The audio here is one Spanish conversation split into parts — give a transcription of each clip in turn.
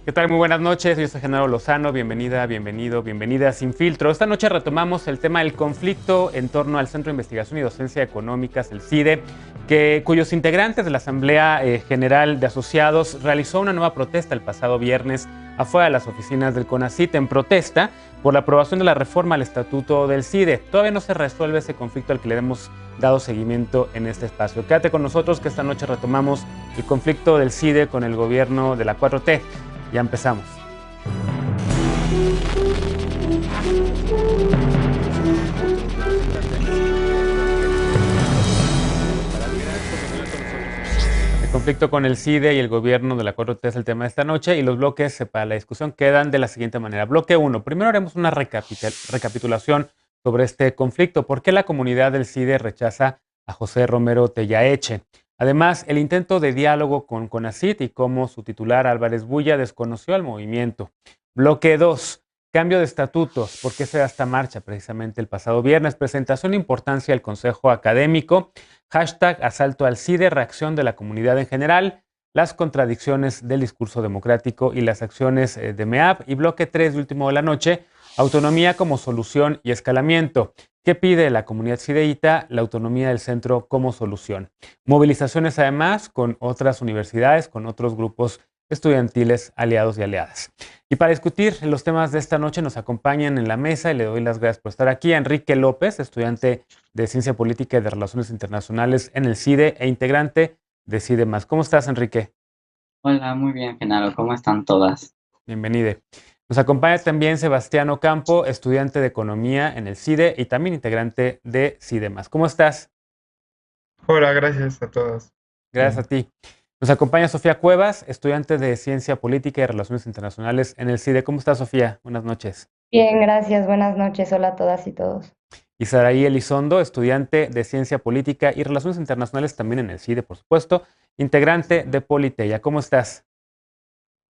¿Qué tal? Muy buenas noches, yo soy Genaro Lozano, bienvenida, bienvenido, bienvenida a Sin Filtro. Esta noche retomamos el tema del conflicto en torno al Centro de Investigación y Docencia Económicas, el CIDE, cuyos integrantes de la Asamblea General de Asociados realizó una nueva protesta el pasado viernes afuera de las oficinas del CONACYT en protesta por la aprobación de la reforma al estatuto del CIDE. Todavía no se resuelve ese conflicto al que le hemos dado seguimiento en este espacio. Quédate con nosotros que esta noche retomamos el conflicto del CIDE con el gobierno de la 4T. Ya empezamos. El conflicto con el CIDE y el gobierno de la 4T es el tema de esta noche y los bloques para la discusión quedan de la siguiente manera. Bloque 1. Primero haremos una recapitulación sobre este conflicto. ¿Por qué la comunidad del CIDE rechaza a José Romero Tellaeche? Además, el intento de diálogo con CONACYT y cómo su titular Álvarez Bulla desconoció al movimiento. Bloque 2. Cambio de estatutos. ¿Por qué se da esta marcha? Precisamente el pasado viernes. Presentación de importancia al Consejo Académico. Hashtag asalto al CIDE, reacción de la comunidad en general. Las contradicciones del discurso democrático y las acciones de MEAP. Y bloque 3 de último de la noche. Autonomía como solución y escalamiento. ¿Qué pide la comunidad cideíta? La autonomía del centro como solución. Movilizaciones además con otras universidades, con otros grupos estudiantiles, aliados y aliadas. Y para discutir los temas de esta noche nos acompañan en la mesa y le doy las gracias por estar aquí a Enrique López, estudiante de Ciencia Política y de Relaciones Internacionales en el CIDE e integrante de CIDE+. ¿Cómo estás, Enrique? Hola, muy bien, Genaro. ¿Cómo están todas? Bienvenido. Nos acompaña también Sebastián Ocampo, estudiante de Economía en el CIDE y también integrante de CIDE+. ¿Cómo estás? Hola, gracias a todas. Gracias a ti. Nos acompaña Sofía Cuevas, estudiante de Ciencia Política y Relaciones Internacionales en el CIDE. ¿Cómo estás, Sofía? Buenas noches. Bien, gracias. Buenas noches. Hola a todas y todos. Y Saraí Elizondo, estudiante de Ciencia Política y Relaciones Internacionales también en el CIDE, por supuesto, integrante de Politeia. ¿Cómo estás?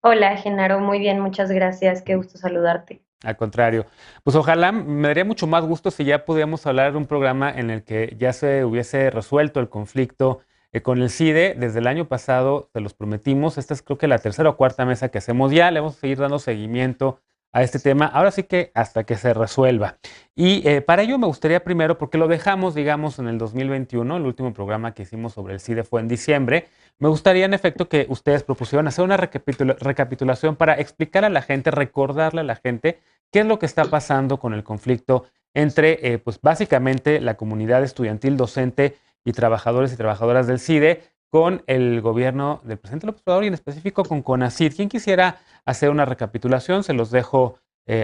Hola, Genaro, muy bien, muchas gracias, qué gusto saludarte. Al contrario, pues ojalá me daría mucho más gusto si ya pudiéramos hablar de un programa en el que ya se hubiese resuelto el conflicto con el CIDE. Desde el año pasado se los prometimos. Esta es creo que la tercera o cuarta mesa que hacemos ya. Le vamos a seguir dando seguimiento a este tema. Ahora sí que hasta que se resuelva. Y para ello me gustaría primero, porque lo dejamos, digamos, en el 2021, el último programa que hicimos sobre el CIDE fue en diciembre. Me gustaría, en efecto, que ustedes propusieran hacer una recapitulación para explicar a la gente, recordarle a la gente qué es lo que está pasando con el conflicto entre, pues básicamente, la comunidad estudiantil, docente y trabajadores y trabajadoras del CIDE con el gobierno del presidente López Obrador y en específico con CONACYT. ¿Quién quisiera hacer una recapitulación? Se los dejo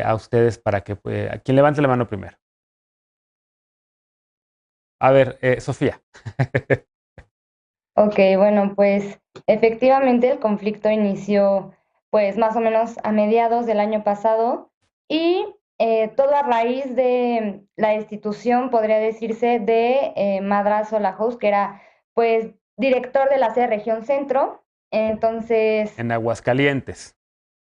a ustedes para que, a quien levante la mano primero. A ver, Sofía. Ok, bueno, pues efectivamente el conflicto inició pues más o menos a mediados del año pasado y todo a raíz de la destitución, podría decirse, de Madrazo Lahouse, que era pues director de la sede Región Centro. Entonces, En Aguascalientes.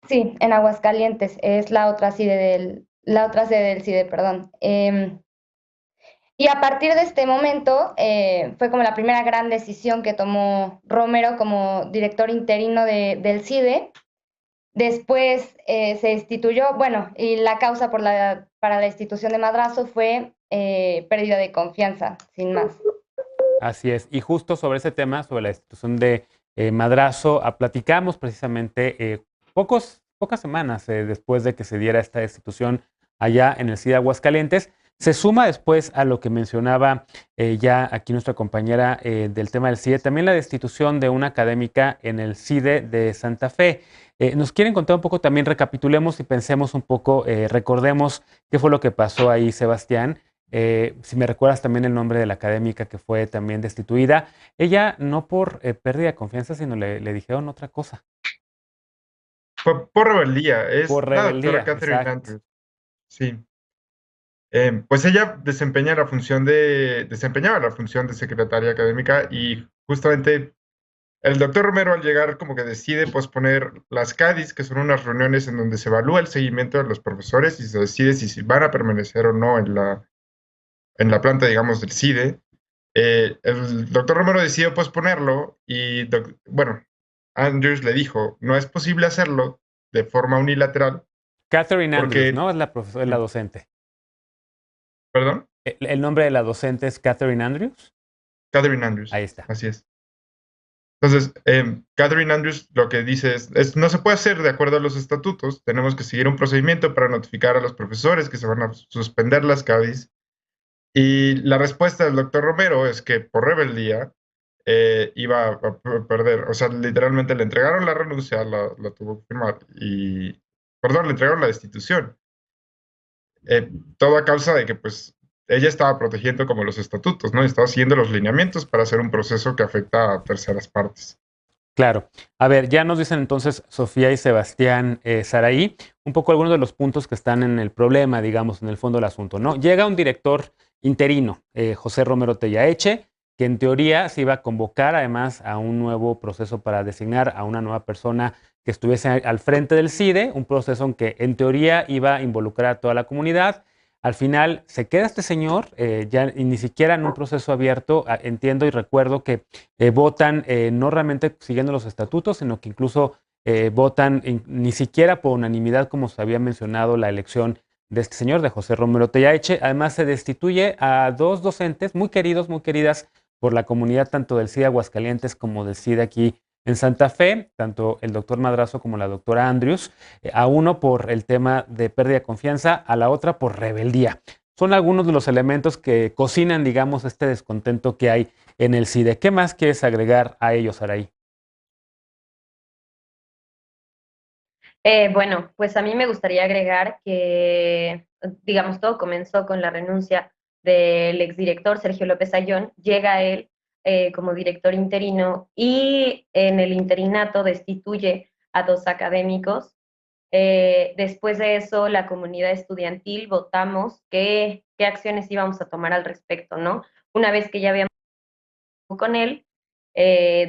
sí, en Aguascalientes, es la otra sede del CIDE, perdón. Y a partir de este momento fue como la primera gran decisión que tomó Romero como director interino del CIDE. Después se destituyó, bueno, y la causa para la destitución de Madrazo fue pérdida de confianza, sin más. Así es. Y justo sobre ese tema, sobre la destitución de Madrazo, platicamos precisamente pocas semanas después de que se diera esta destitución allá en el CIDE Aguascalientes. Se suma después a lo que mencionaba ya aquí nuestra compañera del tema del CIDE, también la destitución de una académica en el CIDE de Santa Fe. ¿Nos quieren contar un poco también? Recapitulemos y pensemos un poco, recordemos qué fue lo que pasó ahí, Sebastián. Si me recuerdas también el nombre de la académica que fue también destituida. Ella no por pérdida de confianza, sino le dijeron otra cosa. Por rebeldía, es Por la doctora rebeldía, Catherine exacto. Andrews. Sí. Pues ella desempeñaba la función de secretaria académica y justamente el doctor Romero al llegar como que decide posponer las CADIs, que son unas reuniones en donde se evalúa el seguimiento de los profesores y se decide si van a permanecer o no en la planta, digamos, del CIDE. El doctor Romero decidió posponerlo y, bueno, Andrews le dijo, no es posible hacerlo de forma unilateral. Catherine Andrews, Porque, ¿no? Es la profesora, la docente. ¿perdón? ¿El nombre de la docente es Catherine Andrews? Catherine Andrews, Ahí está. así es. Entonces, Catherine Andrews lo que dice no se puede hacer de acuerdo a los estatutos, tenemos que seguir un procedimiento para notificar a los profesores que se van a suspender las CADIs. Y la respuesta del doctor Romero es que por rebeldía iba a perder, o sea, literalmente le entregaron la renuncia, la tuvo que firmar, perdón, le entregaron la destitución. Todo a causa de que, pues, ella estaba protegiendo como los estatutos, ¿no? Estaba siguiendo los lineamientos para hacer un proceso que afecta a terceras partes. Claro. A ver, ya nos dicen entonces Sofía y Sebastián Saraí un poco algunos de los puntos que están en el problema, digamos, en el fondo del asunto, ¿no? Llega un director interino, José Romero Tellaeche, que en teoría se iba a convocar además a un nuevo proceso para designar a una nueva persona que estuviese al frente del CIDE, un proceso en que en teoría iba a involucrar a toda la comunidad. Al final se queda este señor, ya y ni siquiera en un proceso abierto. Entiendo y recuerdo que votan no realmente siguiendo los estatutos, sino que incluso votan ni siquiera por unanimidad, como se había mencionado, la elección de este señor, de José Romero Tellaeche. Además, se destituye a dos docentes muy queridos, muy queridas por la comunidad, tanto del CIDE Aguascalientes como del CIDE aquí en Santa Fe, tanto el doctor Madrazo como la doctora Andrews, a uno por el tema de pérdida de confianza, a la otra por rebeldía. Son algunos de los elementos que cocinan, digamos, este descontento que hay en el CIDE. ¿Qué más quieres agregar a ellos, Araí? Bueno, pues a mí me gustaría agregar que, digamos, todo comenzó con la renuncia del exdirector Sergio López Ayllón. Llega él como director interino y en el interinato destituye a dos académicos. Después de eso, la comunidad estudiantil votamos qué acciones íbamos a tomar al respecto, ¿no? Una vez que ya habíamos con él,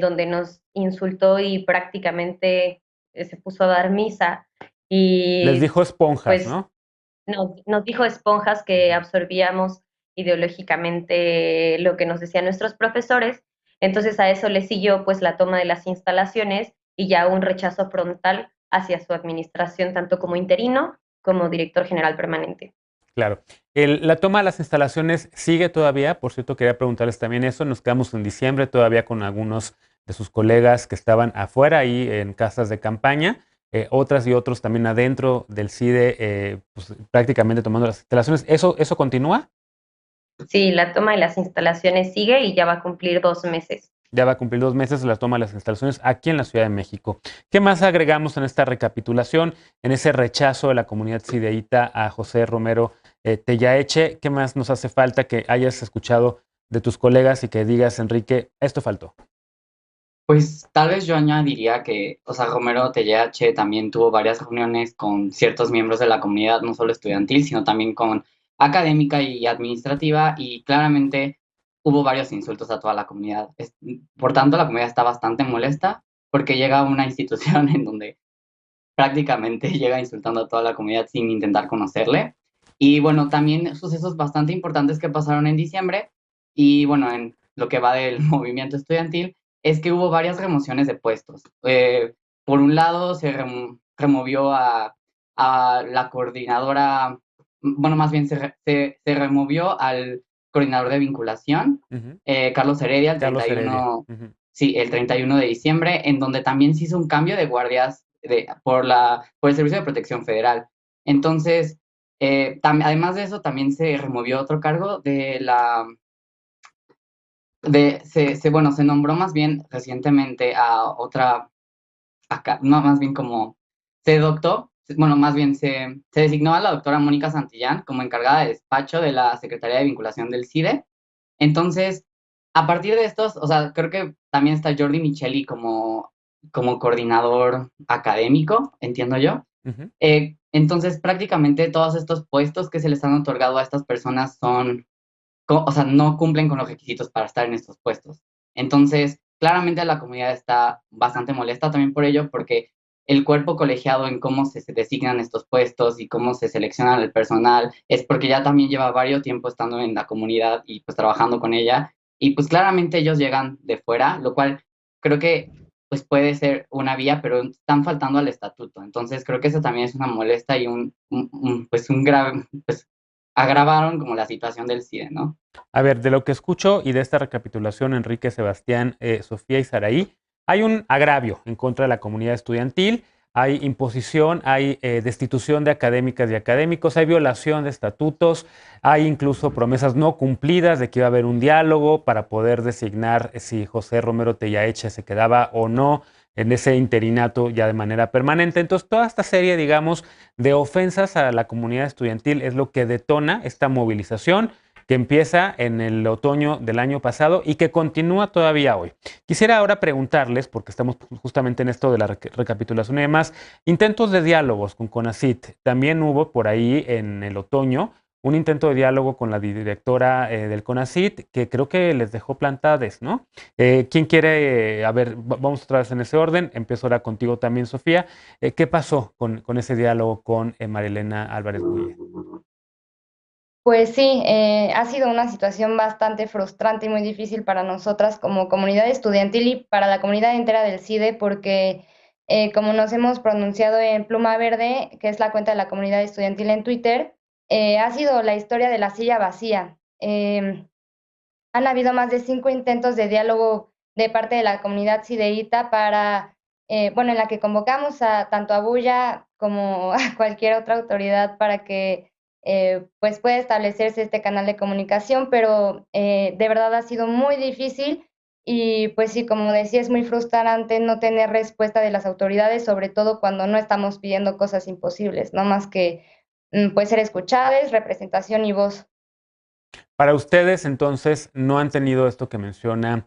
donde nos insultó y prácticamente se puso a dar misa Les y dijo esponjas, pues ¿no? nos dijo esponjas que absorbíamos ideológicamente lo que nos decían nuestros profesores. Entonces a eso le siguió pues la toma de las instalaciones y ya un rechazo frontal hacia su administración, tanto como interino como director general permanente. Claro. La toma de las instalaciones sigue todavía. Por cierto, quería preguntarles también eso. Nos quedamos en diciembre todavía con algunos de sus colegas que estaban afuera, ahí en casas de campaña. Otras y otros también adentro del CIDE, pues, prácticamente tomando las instalaciones. ¿Eso continúa? Sí, la toma de las instalaciones sigue y ya va a cumplir 2 meses. Ya va a cumplir 2 meses la toma de las instalaciones aquí en la Ciudad de México. ¿Qué más agregamos en esta recapitulación, en ese rechazo de la comunidad cideíta a José Romero Tellaeche? ¿Qué más nos hace falta que hayas escuchado de tus colegas y que digas, Enrique, esto faltó? Pues tal vez yo añadiría que, o sea, Romero Tellaeche también tuvo varias reuniones con ciertos miembros de la comunidad, no solo estudiantil, sino también con académica y administrativa, y claramente hubo varios insultos a toda la comunidad. Por tanto, la comunidad está bastante molesta porque llega a una institución en donde prácticamente llega insultando a toda la comunidad sin intentar conocerle. Y bueno, también sucesos bastante importantes que pasaron en diciembre y bueno, en lo que va del movimiento estudiantil, es que hubo varias remociones de puestos. Por un lado, se removió a la coordinadora, bueno, más bien se removió al coordinador de vinculación, Carlos Heredia, Carlos Heredia. Sí, el 31 de diciembre, en donde también se hizo un cambio de guardias por el Servicio de Protección Federal. Entonces, además de eso, también se removió otro cargo de la... bueno, se nombró más bien recientemente a otra, no, más bien como se doctó, bueno, más bien se designó a la doctora Mónica Santillán como encargada de despacho de la Secretaría de Vinculación del CIDE. Entonces, a partir de estos, o sea, creo que también está Jordi Micheli como coordinador académico, entiendo yo. Entonces, prácticamente todos estos puestos que se les han otorgado a estas personas o sea, no cumplen con los requisitos para estar en estos puestos. Entonces, claramente la comunidad está bastante molesta también por ello, porque el cuerpo colegiado en cómo se designan estos puestos y cómo se selecciona el personal es porque ya también lleva varios tiempo estando en la comunidad y pues trabajando con ella. Y pues claramente ellos llegan de fuera, lo cual creo que pues puede ser una vía, pero están faltando al estatuto. Entonces creo que eso también es una molestia y pues un grave, pues agravaron como la situación del CIDE, ¿no? A ver, de lo que escucho y de esta recapitulación, Enrique, Sebastián, Sofía y Saraí, hay un agravio en contra de la comunidad estudiantil, hay imposición, hay destitución de académicas y académicos, hay violación de estatutos, hay incluso promesas no cumplidas de que iba a haber un diálogo para poder designar si José Romero Tellaeche se quedaba o no en ese interinato ya de manera permanente. Entonces, toda esta serie, digamos, de ofensas a la comunidad estudiantil es lo que detona esta movilización que empieza en el otoño del año pasado y que continúa todavía hoy. Quisiera ahora preguntarles, porque estamos justamente en esto de la recapitulación y demás, intentos de diálogos con CONACYT. También hubo por ahí en el otoño un intento de diálogo con la directora del CONACYT que creo que les dejó plantadas, ¿no? ¿Quién quiere? A ver, vamos otra vez en ese orden. Empiezo ahora contigo también, Sofía. ¿Qué pasó con ese diálogo con Marilena Álvarez Bulla? Pues sí, ha sido una situación bastante frustrante y muy difícil para nosotras como comunidad estudiantil y para la comunidad entera del CIDE, porque como nos hemos pronunciado en Pluma Verde, que es la cuenta de la comunidad estudiantil en Twitter, ha sido la historia de la silla vacía. Han habido más de 5 intentos de diálogo de parte de la comunidad cideíta para, bueno, en la que convocamos tanto a Bulla como a cualquier otra autoridad para que pues pueda establecerse este canal de comunicación, pero de verdad ha sido muy difícil y pues sí, como decía, es muy frustrante no tener respuesta de las autoridades, sobre todo cuando no estamos pidiendo cosas imposibles, no más que pues ser escuchadas, representación y voz. Para ustedes, entonces, no han tenido esto que menciona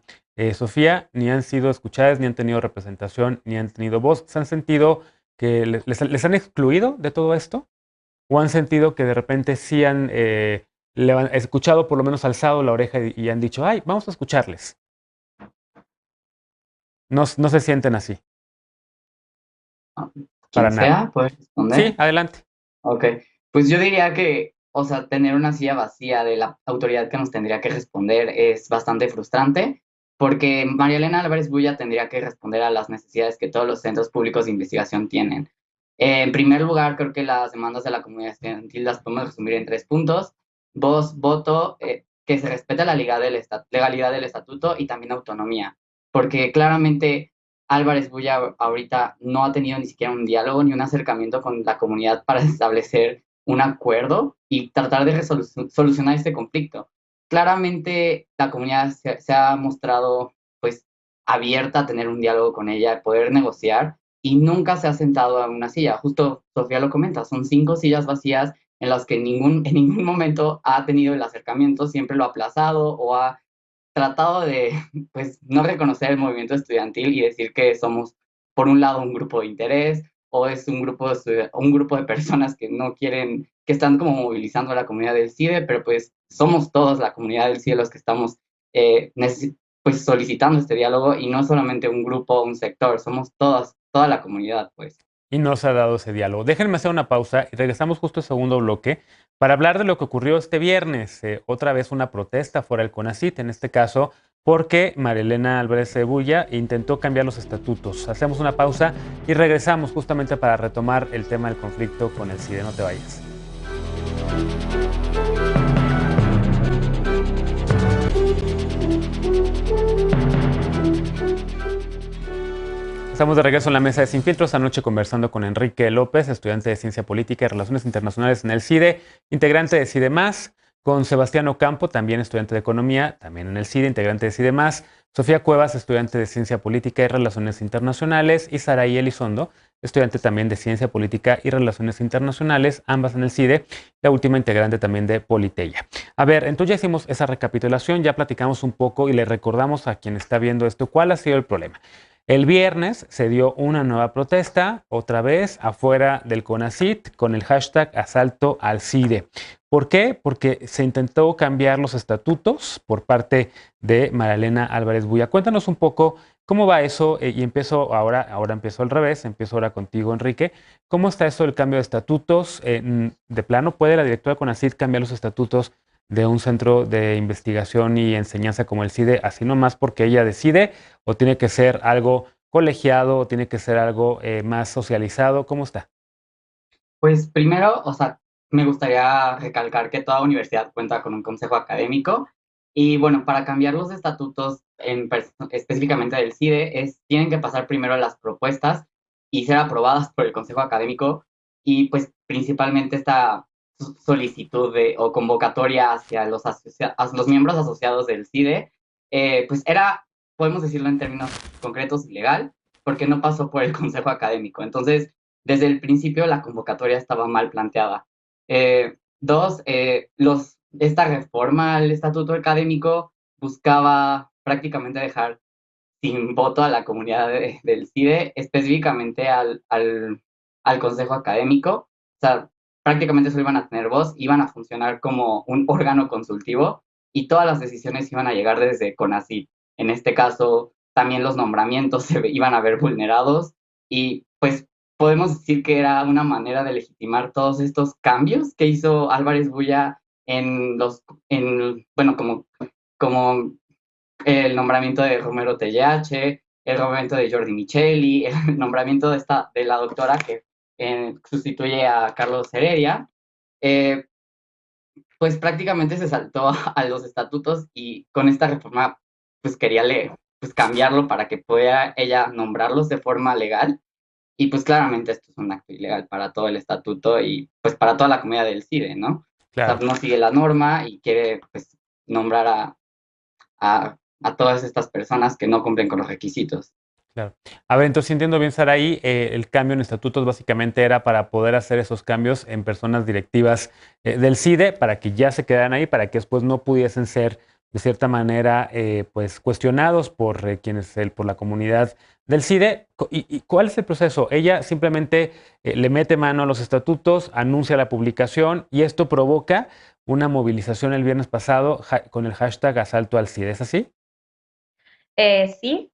Sofía, ni han sido escuchadas, ni han tenido representación, ni han tenido voz. ¿Se han sentido que les han excluido de todo esto? ¿O han sentido que de repente sí han escuchado, por lo menos alzado la oreja y han dicho, ay, vamos a escucharles? No se sienten así, para Quien nada. sea, puede responder. Sí, adelante. Ok, pues yo diría que, o sea, tener una silla vacía de la autoridad que nos tendría que responder es bastante frustrante, porque María Elena Álvarez Bulla tendría que responder a las necesidades que todos los centros públicos de investigación tienen. En primer lugar, creo que las demandas de la comunidad estudiantil las podemos resumir en 3 puntos: voz, voto, que se respete la legalidad del estatuto y también autonomía, porque claramente Álvarez Bulla ahorita no ha tenido ni siquiera un diálogo ni un acercamiento con la comunidad para establecer un acuerdo y tratar de solucionar este conflicto. Claramente la comunidad se ha mostrado pues abierta a tener un diálogo con ella, a poder negociar, y nunca se ha sentado a una silla. Justo Sofía lo comenta, son 5 sillas vacías en las que en ningún momento ha tenido el acercamiento, siempre lo ha aplazado o ha tratado de pues no reconocer el movimiento estudiantil y decir que somos por un lado un grupo de interés o es un grupo de personas que no quieren, que están como movilizando a la comunidad del CIDE, pero pues somos todos la comunidad del CIDE los que estamos pues solicitando este diálogo, y no solamente un grupo o un sector, somos toda la comunidad, pues. Y no se ha dado ese diálogo. Déjenme hacer una pausa y regresamos justo al segundo bloque para hablar de lo que ocurrió este viernes. Otra vez una protesta fuera del CONACYT, en este caso porque Marilena Álvarez Bulla intentó cambiar los estatutos. Hacemos una pausa y regresamos justamente para retomar el tema del conflicto con el CIDE. No te vayas. Estamos de regreso en la mesa de Sin Filtros, anoche conversando con Enrique López, estudiante de Ciencia Política y Relaciones Internacionales en el CIDE, integrante de CIDE+, con Sebastián Ocampo, también estudiante de Economía, también en el CIDE, integrante de CIDE+, Sofía Cuevas, estudiante de Ciencia Política y Relaciones Internacionales, y Saraí Elizondo, estudiante también de Ciencia Política y Relaciones Internacionales, ambas en el CIDE, la última integrante también de Politeia. A ver, entonces ya hicimos esa recapitulación, ya platicamos un poco y le recordamos a quien está viendo esto cuál ha sido el problema. El viernes se dio una nueva protesta, otra vez afuera del CONACYT, con el hashtag asalto al CIDE. ¿Por qué? Porque se intentó cambiar los estatutos por parte de Marilena Álvarez Bulla. Cuéntanos un poco cómo va eso, y empiezo ahora empiezo al revés, empiezo ahora contigo, Enrique. ¿Cómo está eso del cambio de estatutos? De plano, ¿puede la directora del CONACYT cambiar los estatutos de un centro de investigación y enseñanza como el CIDE, así nomás porque ella decide, o tiene que ser algo colegiado o tiene que ser algo más socializado? ¿Cómo está? Pues primero, o sea, me gustaría recalcar que toda universidad cuenta con un consejo académico y bueno, para cambiar los estatutos específicamente del CIDE, tienen que pasar primero las propuestas y ser aprobadas por el consejo académico y pues principalmente esta solicitud o convocatoria hacia los miembros asociados del CIDE, pues era, podemos decirlo en términos concretos, ilegal, porque no pasó por el consejo académico. Entonces, desde el principio la convocatoria estaba mal planteada. Dos, esta reforma al estatuto académico buscaba prácticamente dejar sin voto a la comunidad del CIDE, específicamente al consejo académico. O sea, prácticamente solo iban a tener voz, iban a funcionar como un órgano consultivo y todas las decisiones iban a llegar desde CONACYT. En este caso, también los nombramientos se iban a ver vulnerados y pues podemos decir que era una manera de legitimar todos estos cambios que hizo Álvarez Bulla bueno, como el nombramiento de Romero TLH, el nombramiento de Jordi Micheli, el nombramiento de la doctora que sustituye a Carlos Heredia, pues prácticamente se saltó a los estatutos y con esta reforma pues quería pues cambiarlo para que pudiera ella nombrarlos de forma legal. Y pues claramente esto es un acto ilegal para todo el estatuto y pues para toda la comunidad del CIDE, ¿no? Claro. O sea, no sigue la norma y quiere pues nombrar a todas estas personas que no cumplen con los requisitos. Claro. A ver, entonces si entiendo bien, Saraí, el cambio en estatutos básicamente era para poder hacer esos cambios en personas directivas del CIDE, para que ya se quedaran ahí, para que después no pudiesen ser de cierta manera pues cuestionados por por la comunidad del CIDE. ¿Y cuál es el proceso? Ella simplemente le mete mano a los estatutos, anuncia la publicación y esto provoca una movilización el viernes pasado con el hashtag Asalto al CIDE. ¿Es así? Sí.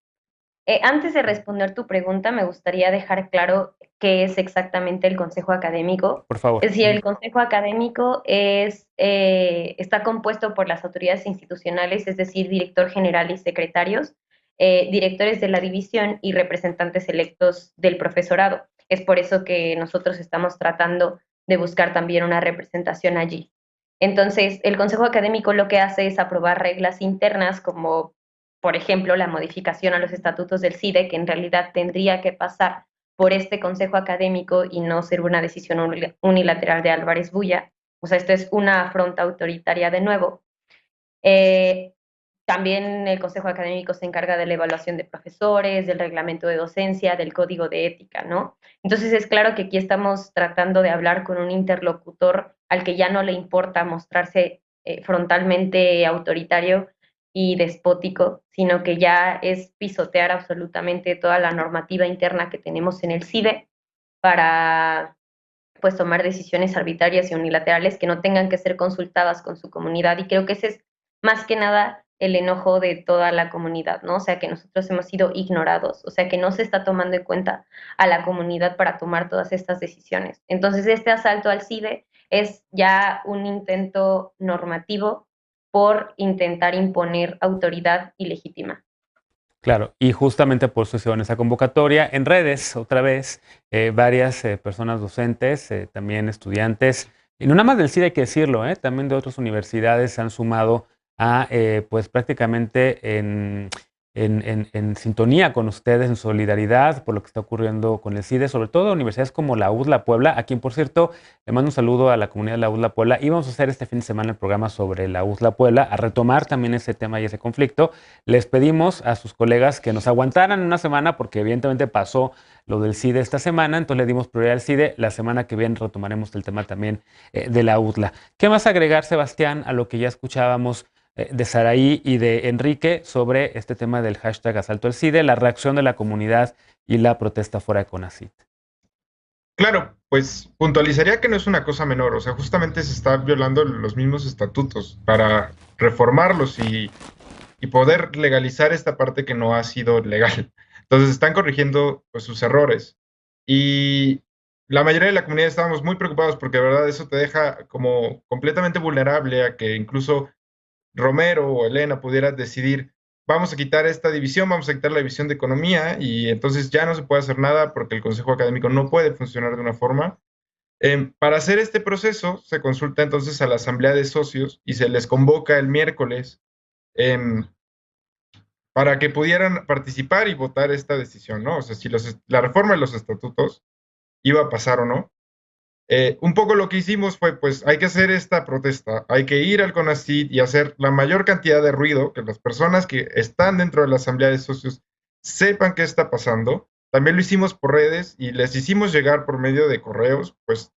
Antes de responder tu pregunta, me gustaría dejar claro qué es exactamente el Consejo Académico. Por favor. Es decir, el Consejo Académico está compuesto por las autoridades institucionales, es decir, director general y secretarios, directores de la división y representantes electos del profesorado. Es por eso que nosotros estamos tratando de buscar también una representación allí. Entonces, el Consejo Académico lo que hace es aprobar reglas internas como, por ejemplo, la modificación a los estatutos del CIDE, que en realidad tendría que pasar por este consejo académico y no ser una decisión unilateral de Álvarez Bulla. O sea, esto es una afronta autoritaria de nuevo. También el consejo académico se encarga de la evaluación de profesores, del reglamento de docencia, del código de ética, ¿no? Entonces es claro que aquí estamos tratando de hablar con un interlocutor al que ya no le importa mostrarse frontalmente autoritario y despótico, sino que ya es pisotear absolutamente toda la normativa interna que tenemos en el CIDE para pues tomar decisiones arbitrarias y unilaterales que no tengan que ser consultadas con su comunidad. Y creo que ese es más que nada el enojo de toda la comunidad, ¿no? O sea, que nosotros hemos sido ignorados, o sea, que no se está tomando en cuenta a la comunidad para tomar todas estas decisiones. Entonces, este asalto al CIDE es ya un intento normativo por intentar imponer autoridad ilegítima. Claro, y justamente por eso hicieron esa convocatoria en redes, otra vez, varias personas docentes, también estudiantes, y no nada más del CIDE hay que decirlo, también de otras universidades se han sumado a, pues prácticamente en sintonía con ustedes, en solidaridad por lo que está ocurriendo con el CIDE, sobre todo universidades como la UDLA Puebla, a quien por cierto le mando un saludo a la comunidad de la UDLA Puebla. Íbamos a hacer este fin de semana el programa sobre la UDLA Puebla, a retomar también ese tema y ese conflicto. Les pedimos a sus colegas que nos aguantaran una semana porque evidentemente pasó lo del CIDE esta semana, entonces le dimos prioridad al CIDE. La semana que viene retomaremos el tema también de la UDLA. ¿Qué más agregar, Sebastián, a lo que ya escuchábamos de Saraí y de Enrique sobre este tema del hashtag Asalto al CIDE, la reacción de la comunidad y la protesta fuera de CONACYT? Claro, pues puntualizaría que no es una cosa menor, o sea, justamente se está violando los mismos estatutos para reformarlos y poder legalizar esta parte que no ha sido legal. Entonces están corrigiendo pues, sus errores. Y la mayoría de la comunidad estábamos muy preocupados porque de verdad eso te deja como completamente vulnerable a que incluso Romero o Elena pudiera decidir, vamos a quitar esta división, vamos a quitar la división de economía y entonces ya no se puede hacer nada porque el consejo académico no puede funcionar de una forma. Para hacer este proceso se consulta entonces a la asamblea de socios y se les convoca el miércoles para que pudieran participar y votar esta decisión, ¿no? O sea, si la reforma de los estatutos iba a pasar o no. Un poco lo que hicimos fue, pues hay que hacer esta protesta, hay que ir al CONACYT y hacer la mayor cantidad de ruido, que las personas que están dentro de la asamblea de socios sepan qué está pasando. También lo hicimos por redes y les hicimos llegar por medio de correos, pues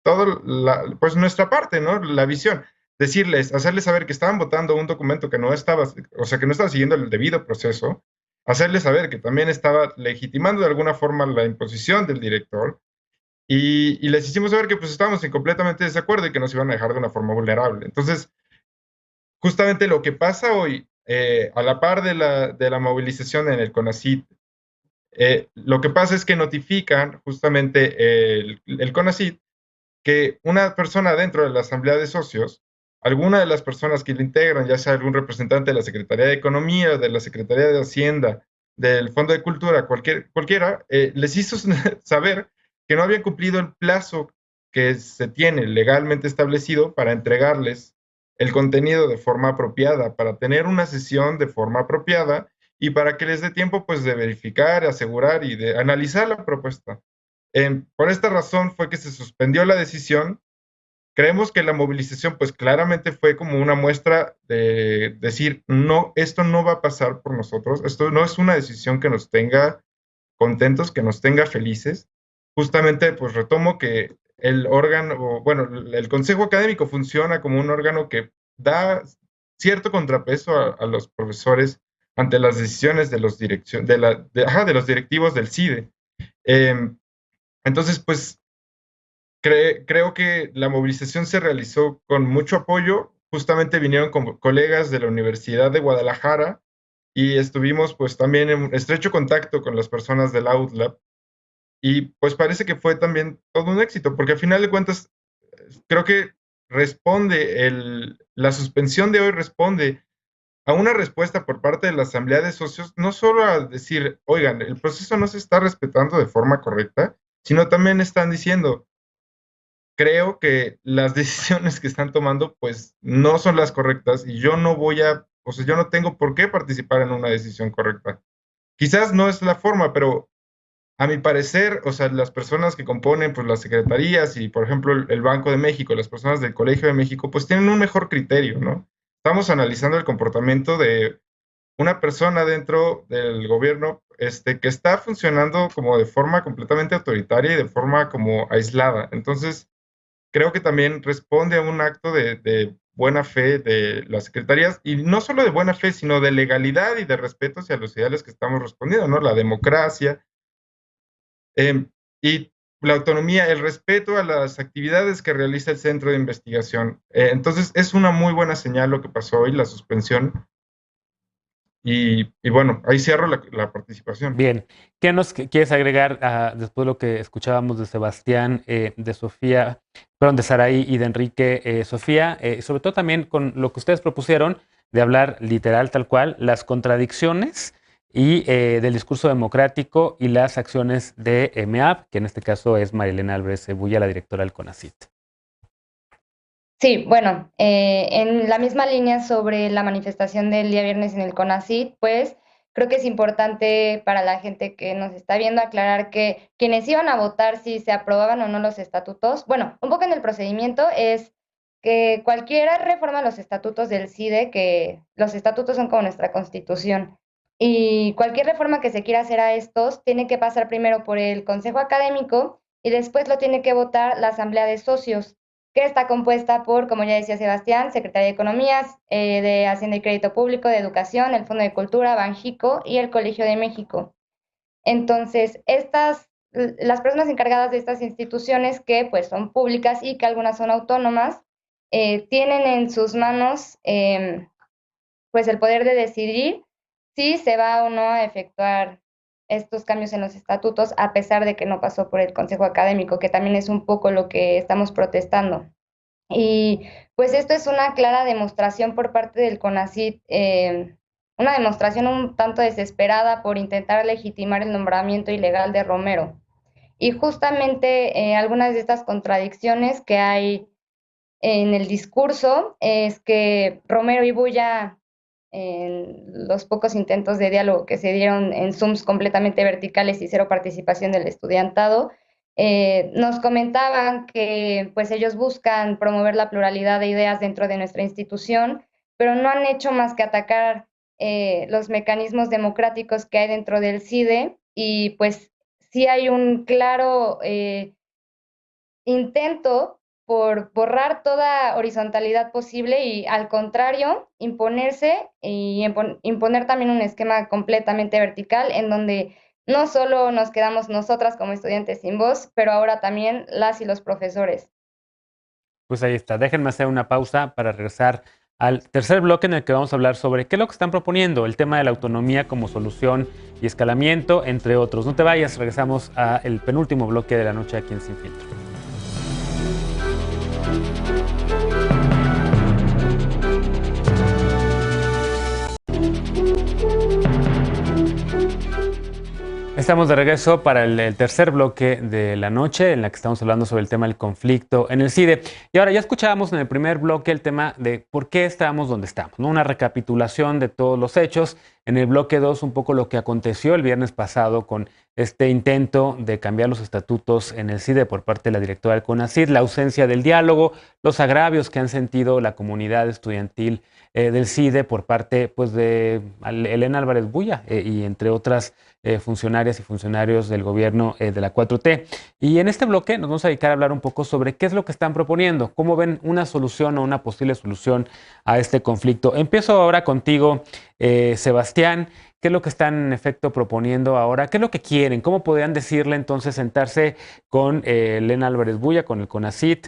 pues nuestra parte, ¿no? La visión. Decirles, hacerles saber que estaban votando un documento que no estaba, o sea, que no estaba siguiendo el debido proceso, hacerles saber que también estaba legitimando de alguna forma la imposición del director, y les hicimos saber que pues estábamos en completamente desacuerdo y que nos iban a dejar de una forma vulnerable. Entonces, justamente lo que pasa hoy, a la par de la movilización en el CONACYT, lo que pasa es que notifican justamente el CONACYT que una persona dentro de la asamblea de socios, alguna de las personas que lo integran, ya sea algún representante de la Secretaría de Economía, de la Secretaría de Hacienda, del Fondo de Cultura, cualquiera, les hizo saber que no habían cumplido el plazo que se tiene legalmente establecido para entregarles el contenido de forma apropiada, para tener una sesión de forma apropiada y para que les dé tiempo pues de verificar, asegurar y de analizar la propuesta. Por esta razón fue que se suspendió la decisión. Creemos que la movilización pues claramente fue como una muestra de decir, no, esto no va a pasar por nosotros, esto no es una decisión que nos tenga contentos, que nos tenga felices. Justamente pues retomo que el órgano, bueno, el consejo académico funciona como un órgano que da cierto contrapeso a los profesores ante las decisiones de los, de los directivos del CIDE. Entonces, pues creo que la movilización se realizó con mucho apoyo. Justamente vinieron con colegas de la Universidad de Guadalajara y estuvimos pues también en estrecho contacto con las personas del OutLab. Y pues parece que fue también todo un éxito, porque al final de cuentas creo que la suspensión de hoy responde a una respuesta por parte de la Asamblea de Socios, no solo a decir, oigan, el proceso no se está respetando de forma correcta, sino también están diciendo, creo que las decisiones que están tomando pues no son las correctas y yo no o sea, yo no tengo por qué participar en una decisión correcta. Quizás no es la forma, pero a mi parecer, o sea, las personas que componen pues las secretarías y, por ejemplo, el Banco de México, las personas del Colegio de México, pues tienen un mejor criterio, ¿no? Estamos analizando el comportamiento de una persona dentro del gobierno que está funcionando como de forma completamente autoritaria y de forma como aislada. Entonces, creo que también responde a un acto de buena fe de las secretarías, y no solo de buena fe, sino de legalidad y de respeto hacia los ideales que estamos respondiendo, ¿no? La democracia, y la autonomía, el respeto a las actividades que realiza el centro de investigación. Entonces, es una muy buena señal lo que pasó hoy, la suspensión. Y bueno, ahí cierro la participación. Bien, ¿qué nos quieres agregar después de lo que escuchábamos de Sebastián, de Sofía, perdón, de Saraí y de Enrique? Sofía, sobre todo también con lo que ustedes propusieron de hablar literal, tal cual, las contradicciones y del discurso democrático y las acciones de MEAP, que en este caso es Marilena Álvarez Cebulla, la directora del CONACYT. Sí, bueno, en la misma línea sobre la manifestación del día viernes en el CONACYT, pues creo que es importante para la gente que nos está viendo aclarar que quienes iban a votar si se aprobaban o no los estatutos, bueno, un poco en el procedimiento es que cualquier reforma a los estatutos del CIDE, que los estatutos son como nuestra constitución, y cualquier reforma que se quiera hacer a estos tiene que pasar primero por el Consejo Académico y después lo tiene que votar la Asamblea de Socios, que está compuesta por, como ya decía Sebastián, Secretaría de Economía, de Hacienda y Crédito Público, de Educación, el Fondo de Cultura, Banjico y el Colegio de México. Entonces, las personas encargadas de estas instituciones, que pues son públicas y que algunas son autónomas, tienen en sus manos pues el poder de decidir si se va o no a efectuar estos cambios en los estatutos, a pesar de que no pasó por el Consejo Académico, que también es un poco lo que estamos protestando. Y pues esto es una clara demostración por parte del CONACYT una demostración un tanto desesperada por intentar legitimar el nombramiento ilegal de Romero. Y justamente algunas de estas contradicciones que hay en el discurso es que Romero y Bulla, en los pocos intentos de diálogo que se dieron en Zooms completamente verticales y cero participación del estudiantado, nos comentaban que pues ellos buscan promover la pluralidad de ideas dentro de nuestra institución, pero no han hecho más que atacar los mecanismos democráticos que hay dentro del CIDE, y pues sí hay un claro intento por borrar toda horizontalidad posible y, al contrario, imponerse y imponer también un esquema completamente vertical en donde no solo nos quedamos nosotras como estudiantes sin voz, pero ahora también las y los profesores. Pues ahí está. Déjenme hacer una pausa para regresar al tercer bloque en el que vamos a hablar sobre qué es lo que están proponiendo, el tema de la autonomía como solución y escalamiento, entre otros. No te vayas, regresamos al penúltimo bloque de la noche aquí en Sin Filtro. Estamos de regreso para el tercer bloque de la noche, en la que estamos hablando sobre el tema del conflicto en el CIDE. Y ahora ya escuchábamos en el primer bloque el tema de por qué estamos donde estamos, ¿no? Una recapitulación de todos los hechos. En el bloque 2, un poco lo que aconteció el viernes pasado con este intento de cambiar los estatutos en el CIDE por parte de la directora del CONACYT, la ausencia del diálogo, los agravios que han sentido la comunidad estudiantil del CIDE por parte pues, de Elena Álvarez Bulla y entre otras funcionarias y funcionarios del gobierno de la 4T. Y en este bloque nos vamos a dedicar a hablar un poco sobre qué es lo que están proponiendo, cómo ven una solución o una posible solución a este conflicto. Empiezo ahora contigo, Sebastián. ¿Qué es lo que están en efecto proponiendo ahora? ¿Qué es lo que quieren? ¿Cómo podrían decirle entonces sentarse con Elena Álvarez Bulla, con el CONACYT,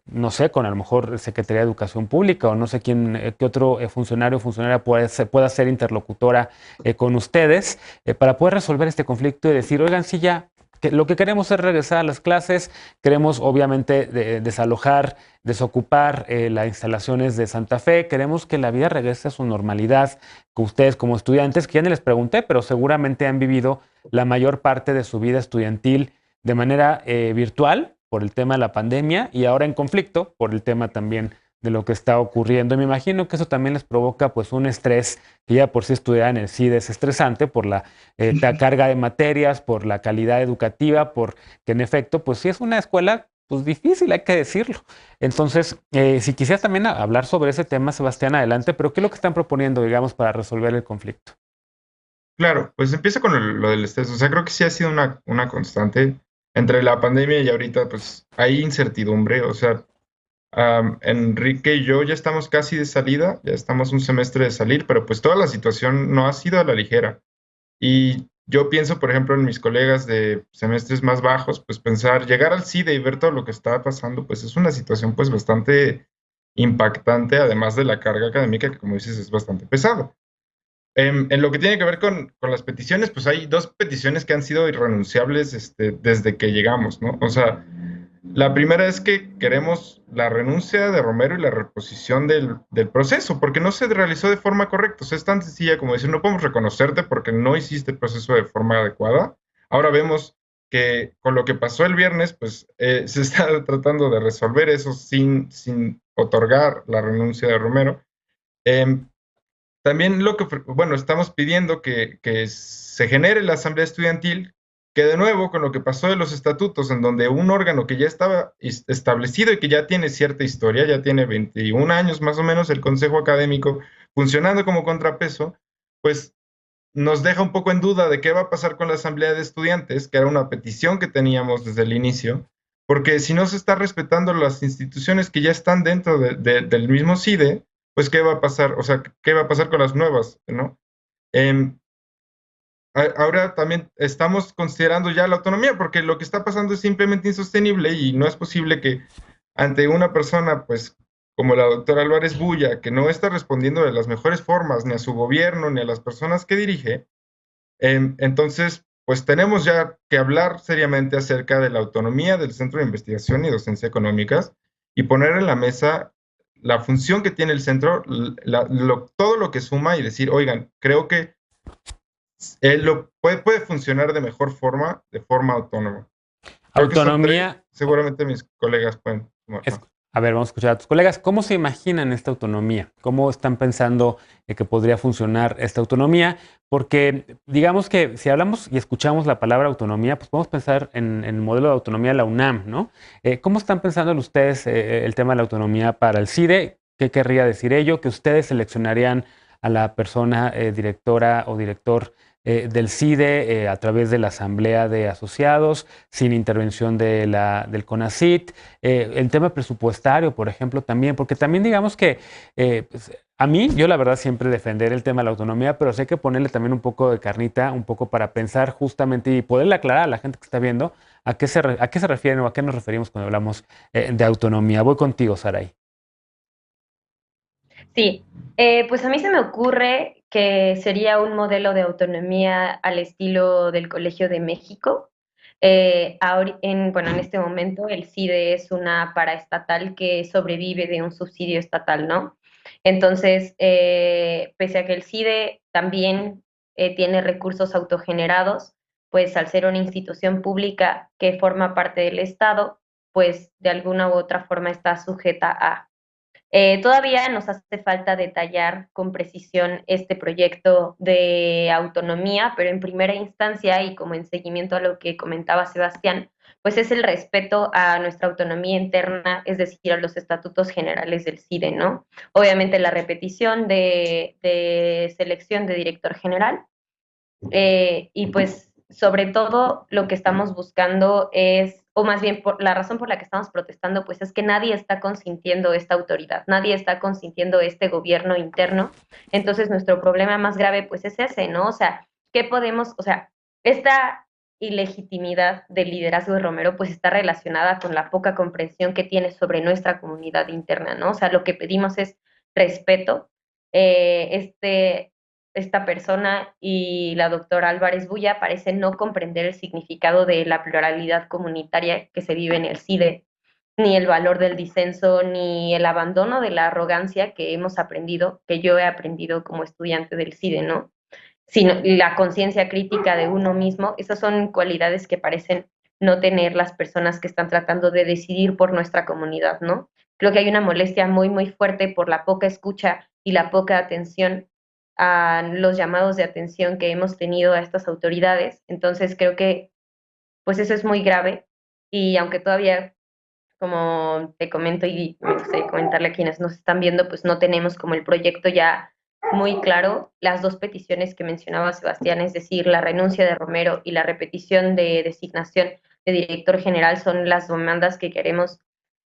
no sé, con a lo mejor Secretaría de Educación Pública o no sé quién, qué otro funcionario o funcionaria pueda ser interlocutora con ustedes para poder resolver este conflicto y decir, oigan, sí, ya, que lo que queremos es regresar a las clases, queremos obviamente desalojar, desocupar las instalaciones de Santa Fe, queremos que la vida regrese a su normalidad, que ustedes como estudiantes, que ya ni les pregunté, pero seguramente han vivido la mayor parte de su vida estudiantil de manera virtual por el tema de la pandemia y ahora en conflicto por el tema también de lo que está ocurriendo. Y me imagino que eso también les provoca pues un estrés que ya por sí estudiar en el CIDE es estresante por la carga de materias, por la calidad educativa, porque en efecto pues sí es una escuela pues difícil, hay que decirlo. Entonces, si quisieras también hablar sobre ese tema, Sebastián, adelante, pero ¿qué es lo que están proponiendo, digamos, para resolver el conflicto? Claro, pues empieza con lo del estrés. O sea, creo que sí ha sido una constante. Entre la pandemia y ahorita, pues hay incertidumbre. O sea, Enrique y yo ya estamos casi de salida, ya estamos un semestre de salir, pero pues toda la situación no ha sido a la ligera. Y yo pienso, por ejemplo, en mis colegas de semestres más bajos, pues pensar, llegar al CIDE y ver todo lo que está pasando, pues es una situación pues bastante impactante, además de la carga académica, que como dices es bastante pesada. En lo que tiene que ver con las peticiones, pues hay dos peticiones que han sido irrenunciables desde que llegamos, ¿no? O sea, la primera es que queremos la renuncia de Romero y la reposición del proceso, porque no se realizó de forma correcta. O sea, es tan sencilla como decir, no podemos reconocerte porque no hiciste el proceso de forma adecuada. Ahora vemos que con lo que pasó el viernes, pues se está tratando de resolver eso sin otorgar la renuncia de Romero. Em, También bueno, estamos pidiendo que se genere la asamblea estudiantil, que de nuevo, con lo que pasó de los estatutos, en donde un órgano que ya estaba establecido y que ya tiene cierta historia, ya tiene 21 años más o menos, el Consejo Académico, funcionando como contrapeso, pues nos deja un poco en duda de qué va a pasar con la asamblea de estudiantes, que era una petición que teníamos desde el inicio, porque si no se está respetando las instituciones que ya están dentro del mismo CIDE, pues qué va a pasar, o sea, qué va a pasar con las nuevas, ¿no? Em, Ahora también estamos considerando ya la autonomía, porque lo que está pasando es simplemente insostenible y no es posible que ante una persona, pues, como la doctora Álvarez Bulla, que no está respondiendo de las mejores formas ni a su gobierno ni a las personas que dirige, entonces, pues tenemos ya que hablar seriamente acerca de la autonomía del Centro de Investigación y Docencia Económicas y poner en la mesa la función que tiene el centro, todo lo que suma y decir, oigan, creo que puede funcionar de mejor forma, de forma autónoma. Creo Autonomía. Que seguramente mis colegas pueden tomar más. A ver, vamos a escuchar a tus colegas. ¿Cómo se imaginan esta autonomía? ¿Cómo están pensando que podría funcionar esta autonomía? Porque digamos que si hablamos y escuchamos la palabra autonomía, pues podemos pensar en el modelo de autonomía de la UNAM, ¿no? ¿Cómo están pensando ustedes el tema de la autonomía para el CIDE? ¿Qué querría decir ello? ¿Que ustedes seleccionarían a la persona directora o director del CIDE a través de la Asamblea de Asociados, sin intervención del CONACYT? El tema presupuestario, por ejemplo, también, porque también digamos que pues, a mí, yo la verdad siempre defender el tema de la autonomía, pero sí hay que ponerle también un poco de carnita, un poco para pensar justamente y poderle aclarar a la gente que está viendo a qué se refieren o a qué nos referimos cuando hablamos de autonomía. Voy contigo, Saray. Sí, pues a mí se me ocurre que sería un modelo de autonomía al estilo del Colegio de México. En este momento el CIDE es una paraestatal que sobrevive de un subsidio estatal, ¿no? Entonces, pese a que el CIDE también tiene recursos autogenerados, pues al ser una institución pública que forma parte del Estado, pues de alguna u otra forma está sujeta a... Todavía nos hace falta detallar con precisión este proyecto de autonomía, pero en primera instancia y como en seguimiento a lo que comentaba Sebastián, pues es el respeto a nuestra autonomía interna, es decir, a los estatutos generales del CIDE, ¿no? Obviamente la repetición de selección de director general y pues sobre todo lo que estamos buscando es, o más bien la razón por la que estamos protestando, pues es que nadie está consintiendo esta autoridad, nadie está consintiendo este gobierno interno. Entonces nuestro problema más grave pues es ese, ¿no? O sea, ¿qué podemos, o sea, esta ilegitimidad del liderazgo de Romero pues está relacionada con la poca comprensión que tiene sobre nuestra comunidad interna, ¿no? O sea, lo que pedimos es respeto. Esta persona y la doctora Álvarez Bulla parecen no comprender el significado de la pluralidad comunitaria que se vive en el CIDE, ni el valor del disenso, ni el abandono de la arrogancia que hemos aprendido, que yo he aprendido como estudiante del CIDE, ¿no? Sino la conciencia crítica de uno mismo. Esas son cualidades que parecen no tener las personas que están tratando de decidir por nuestra comunidad, ¿no? Creo que hay una molestia muy, muy fuerte por la poca escucha y la poca atención a los llamados de atención que hemos tenido a estas autoridades. Entonces creo que pues eso es muy grave y aunque todavía, como te comento y me gustaría comentarle a quienes nos están viendo, pues no tenemos como el proyecto ya muy claro. Las dos peticiones que mencionaba Sebastián, es decir, la renuncia de Romero y la repetición de designación de director general, son las demandas que queremos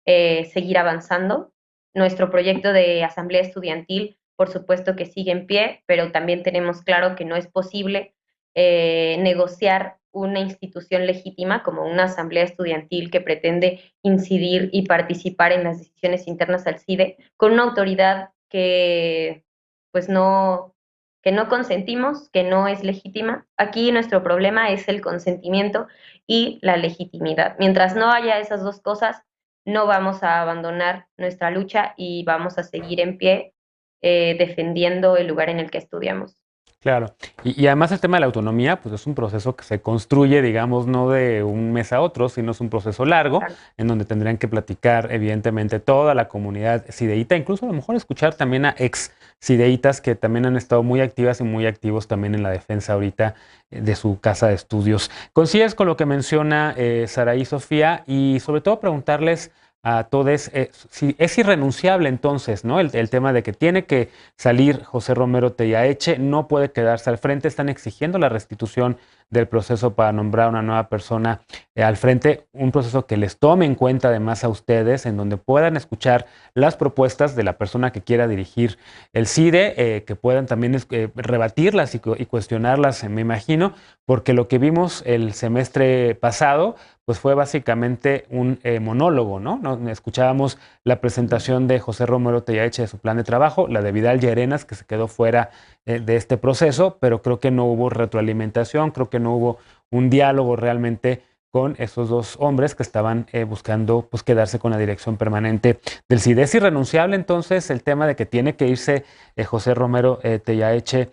seguir avanzando. Nuestro proyecto de asamblea estudiantil, por supuesto que sigue en pie, pero también tenemos claro que no es posible negociar una institución legítima como una asamblea estudiantil que pretende incidir y participar en las decisiones internas al CIDE con una autoridad que pues que no consentimos, que no es legítima. Aquí nuestro problema es el consentimiento y la legitimidad. Mientras no haya esas dos cosas, no vamos a abandonar nuestra lucha y vamos a seguir en pie defendiendo el lugar en el que estudiamos. Claro, y además el tema de la autonomía, pues es un proceso que se construye, digamos, no de un mes a otro, sino es un proceso largo, Claro. en donde tendrían que platicar, evidentemente, toda la comunidad sideíta, incluso a lo mejor escuchar también a ex sideitas que también han estado muy activas y muy activos también en la defensa ahorita de su casa de estudios. ¿Coincides con lo que menciona Saraí Sofía? Y sobre todo preguntarles a todos si es irrenunciable entonces, ¿no? El tema de que tiene que salir José Romero Tellaeche, no puede quedarse al frente, están exigiendo la restitución del proceso para nombrar una nueva persona al frente, un proceso que les tome en cuenta además a ustedes, en donde puedan escuchar las propuestas de la persona que quiera dirigir el CIDE, que puedan también rebatirlas y cuestionarlas, me imagino, porque lo que vimos el semestre pasado pues fue básicamente un monólogo, ¿no? Escuchábamos la presentación de José Romero Tellaeche de su plan de trabajo, la de Vidal Llerenas, que se quedó fuera de este proceso, pero creo que no hubo retroalimentación, creo que no hubo un diálogo realmente con esos dos hombres que estaban buscando pues, quedarse con la dirección permanente del CIDE. ¿Es irrenunciable entonces el tema de que tiene que irse José Romero Tellaeche,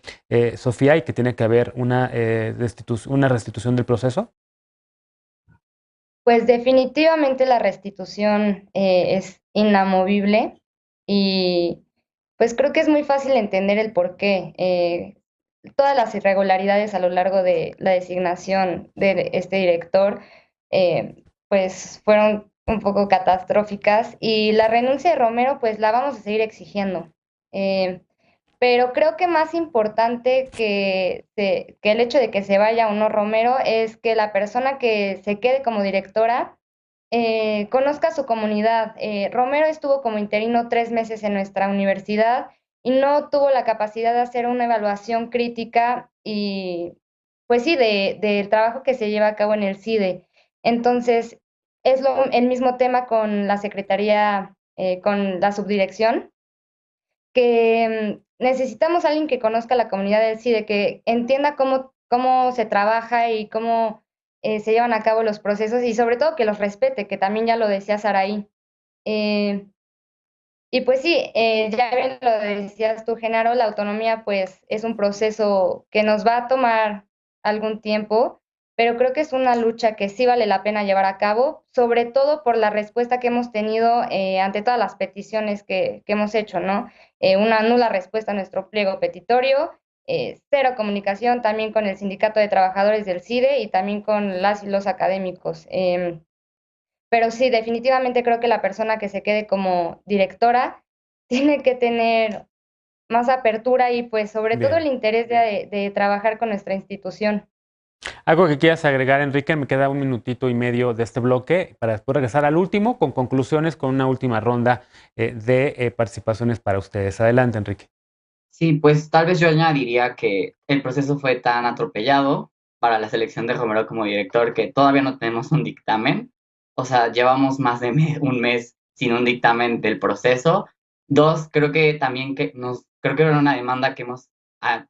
Sofía, y que tiene que haber una restitución del proceso? Pues definitivamente la restitución es inamovible y pues creo que es muy fácil entender el por qué. Todas las irregularidades a lo largo de la designación de este director pues fueron un poco catastróficas y la renuncia de Romero pues la vamos a seguir exigiendo. Eh, pero creo que más importante que el hecho de que se vaya o no Romero es que la persona que se quede como directora conozca su comunidad. Romero estuvo como interino 3 meses en nuestra universidad y no tuvo la capacidad de hacer una evaluación crítica y, pues sí, del trabajo que se lleva a cabo en el CIDE. Entonces, es el mismo tema con la secretaría, con la subdirección que necesitamos a alguien que conozca la comunidad del CIDE, que entienda cómo se trabaja y cómo se llevan a cabo los procesos y sobre todo que los respete, que también ya lo decía Saraí. Eh, y pues sí, ya bien lo decías tú, Genaro, la autonomía pues es un proceso que nos va a tomar algún tiempo, pero creo que es una lucha que sí vale la pena llevar a cabo, sobre todo por la respuesta que hemos tenido ante todas las peticiones que hemos hecho, ¿no? Una nula respuesta a nuestro pliego petitorio, cero comunicación también con el Sindicato de Trabajadores del CIDE y también con las y los académicos. Pero sí, definitivamente creo que la persona que se quede como directora tiene que tener más apertura y pues sobre todo el Bien. interés de trabajar con nuestra institución. Algo que quieras agregar, Enrique, me queda un minutito y medio de este bloque para después regresar al último con conclusiones, con una última ronda de participaciones para ustedes. Adelante, Enrique. Sí, pues tal vez yo añadiría que el proceso fue tan atropellado para la selección de Romero como director que todavía no tenemos un dictamen. O sea, llevamos más de un mes sin un dictamen del proceso. Dos, creo que también creo que era una demanda que hemos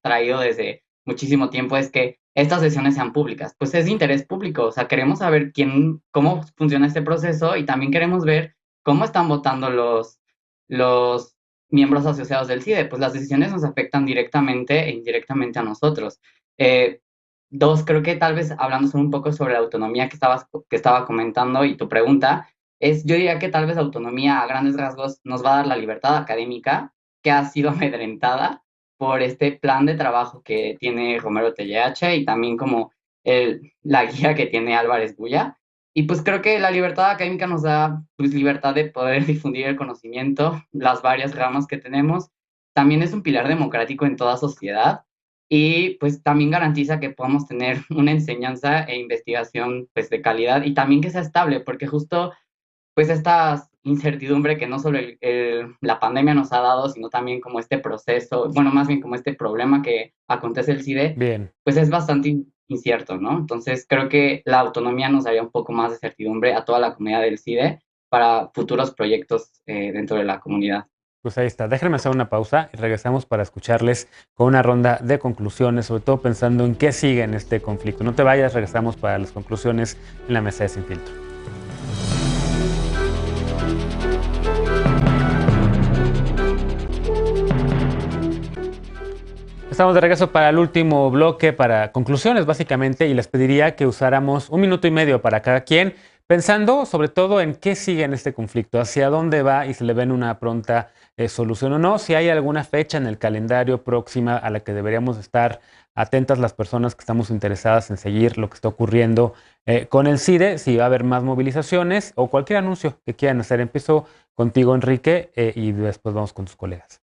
traído desde muchísimo tiempo, es que estas sesiones sean públicas. Pues es de interés público, o sea, queremos saber cómo funciona este proceso y también queremos ver cómo están votando los miembros asociados del CIDE, pues las decisiones nos afectan directamente e indirectamente a nosotros. Dos, creo que tal vez hablando solo un poco sobre la autonomía que estaba comentando y tu pregunta, yo diría que tal vez la autonomía a grandes rasgos nos va a dar la libertad académica que ha sido amedrentada por este plan de trabajo que tiene Romero Tellaeche y también como la guía que tiene Álvarez Bulla. Y pues creo que la libertad académica nos da pues libertad de poder difundir el conocimiento, las varias ramas que tenemos. También es un pilar democrático en toda sociedad y pues también garantiza que podamos tener una enseñanza e investigación pues de calidad y también que sea estable, porque justo pues esta incertidumbre que no solo la pandemia nos ha dado, sino también como este proceso, bueno, más bien como este problema que acontece el CIDE, Bien. pues es bastante incierto, ¿no? Entonces creo que la autonomía nos daría un poco más de certidumbre a toda la comunidad del CIDE para futuros proyectos dentro de la comunidad. Pues ahí está. Déjenme hacer una pausa y regresamos para escucharles con una ronda de conclusiones, sobre todo pensando en qué sigue en este conflicto. No te vayas, regresamos para las conclusiones en la mesa de Sin Filtro. Estamos de regreso para el último bloque, para conclusiones básicamente, y les pediría que usáramos 1 minuto y medio para cada quien, pensando sobre todo en qué sigue en este conflicto, hacia dónde va y se le ven una pronta solución o no, si hay alguna fecha en el calendario próxima a la que deberíamos estar atentas las personas que estamos interesadas en seguir lo que está ocurriendo con el CIDE, si va a haber más movilizaciones o cualquier anuncio que quieran hacer. Empiezo contigo, Enrique, y después vamos con tus colegas.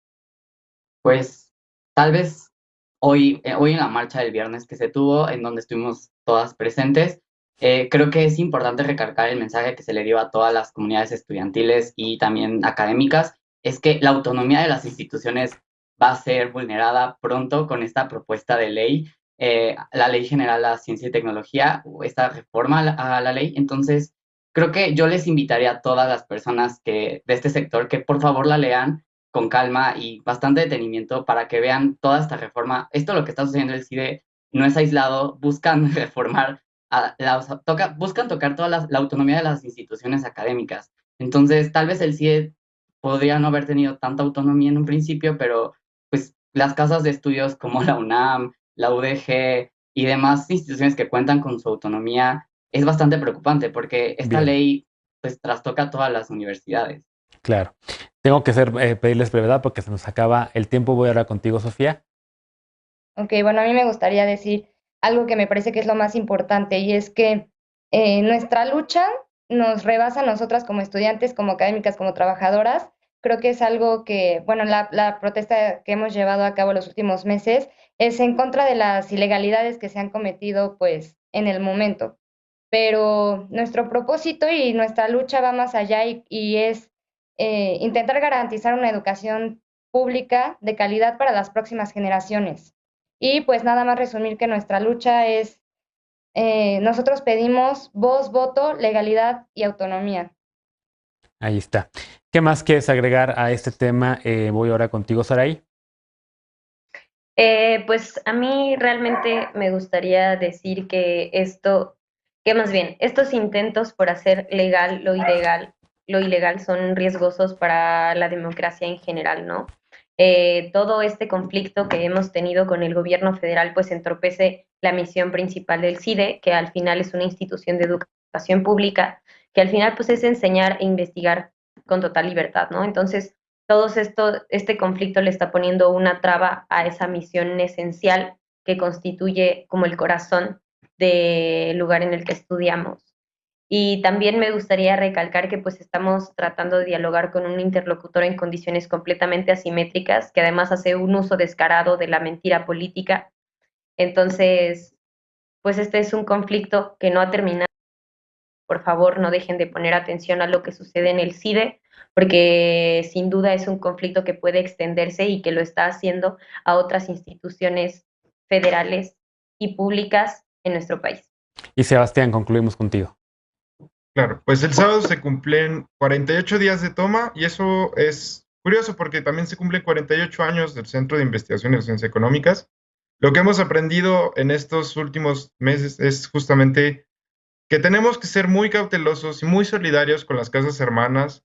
Pues tal vez hoy en la marcha del viernes que se tuvo, en donde estuvimos todas presentes, creo que es importante recalcar el mensaje que se le dio a todas las comunidades estudiantiles y también académicas, es que la autonomía de las instituciones va a ser vulnerada pronto con esta propuesta de ley, la Ley General de la Ciencia y Tecnología, o esta reforma a la ley. Entonces, creo que yo les invitaría a todas las personas de este sector que por favor la lean con calma y bastante detenimiento para que vean toda esta reforma. Esto lo que está sucediendo en el CIDE no es aislado, buscan reformar buscan tocar toda la autonomía de las instituciones académicas. Entonces, tal vez el CIE podría no haber tenido tanta autonomía en un principio, pero pues las casas de estudios como la UNAM, la UDG y demás instituciones que cuentan con su autonomía es bastante preocupante porque esta Bien. ley pues trastoca todas las universidades. Claro. Tengo que pedirles brevedad porque se nos acaba el tiempo. Voy ahora contigo, Sofía. Ok, bueno, a mí me gustaría decir algo que me parece que es lo más importante y es que nuestra lucha nos rebasa a nosotras como estudiantes, como académicas, como trabajadoras. Creo que es algo que, bueno, la protesta que hemos llevado a cabo los últimos meses es en contra de las ilegalidades que se han cometido, pues, en el momento. Pero nuestro propósito y nuestra lucha va más allá y es intentar garantizar una educación pública de calidad para las próximas generaciones. Y pues nada más resumir que nuestra lucha es, nosotros pedimos voz, voto, legalidad y autonomía. Ahí está. ¿Qué más quieres agregar a este tema? Voy ahora contigo, Saraí. Pues a mí realmente me gustaría decir que más bien, estos intentos por hacer legal lo ilegal son riesgosos para la democracia en general, ¿no? Todo este conflicto que hemos tenido con el gobierno federal pues entorpece la misión principal del CIDE, que al final es una institución de educación pública, que al final pues es enseñar e investigar con total libertad, ¿no? Entonces, este conflicto le está poniendo una traba a esa misión esencial que constituye como el corazón del lugar en el que estudiamos. Y también me gustaría recalcar que pues estamos tratando de dialogar con un interlocutor en condiciones completamente asimétricas, que además hace un uso descarado de la mentira política. Entonces, pues este es un conflicto que no ha terminado. Por favor, no dejen de poner atención a lo que sucede en el CIDE, porque sin duda es un conflicto que puede extenderse y que lo está haciendo a otras instituciones federales y públicas en nuestro país. Y Sebastián, concluimos contigo. Claro, pues el sábado se cumplen 48 días de toma y eso es curioso porque también se cumplen 48 años del Centro de Investigaciones de Ciencias Económicas. Lo que hemos aprendido en estos últimos meses es justamente que tenemos que ser muy cautelosos y muy solidarios con las casas hermanas,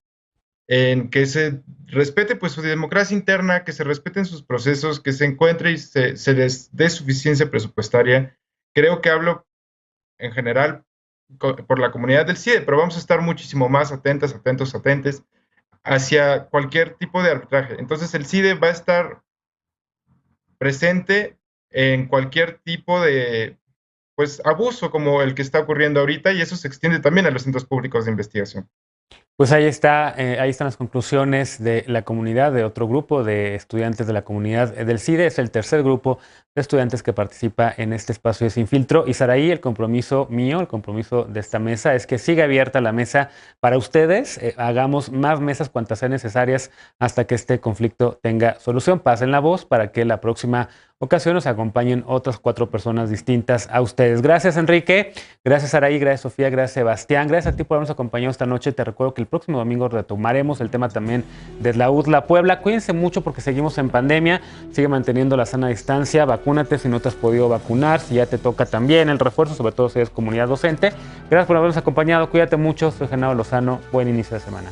en que se respete pues su democracia interna, que se respeten sus procesos, que se encuentre y se les dé suficiencia presupuestaria. Creo que hablo en general por la comunidad del CIDE, pero vamos a estar muchísimo más atentas, atentos, atentes hacia cualquier tipo de arbitraje. Entonces el CIDE va a estar presente en cualquier tipo de pues abuso como el que está ocurriendo ahorita y eso se extiende también a los centros públicos de investigación. Pues ahí están las conclusiones de la comunidad, de otro grupo de estudiantes de la comunidad del CIDE. Es el tercer grupo de estudiantes que participa en este espacio de Sin Filtro. Y Saraí, el compromiso mío, el compromiso de esta mesa es que siga abierta la mesa para ustedes. Hagamos más mesas cuantas sean necesarias hasta que este conflicto tenga solución. Pasen la voz para que la próxima ocasión nos acompañen otras 4 personas distintas a ustedes. Gracias, Enrique. Gracias, Saraí. Gracias, Sofía. Gracias, Sebastián. Gracias a ti por habernos acompañado esta noche. Te recuerdo que el próximo domingo retomaremos el tema también de la UDLA Puebla. Cuídense mucho porque seguimos en pandemia. Sigue manteniendo la sana distancia. Vacúnate si no te has podido vacunar. Si ya te toca también el refuerzo, sobre todo si eres comunidad docente. Gracias por habernos acompañado. Cuídate mucho. Soy Genaro Lozano. Buen inicio de semana.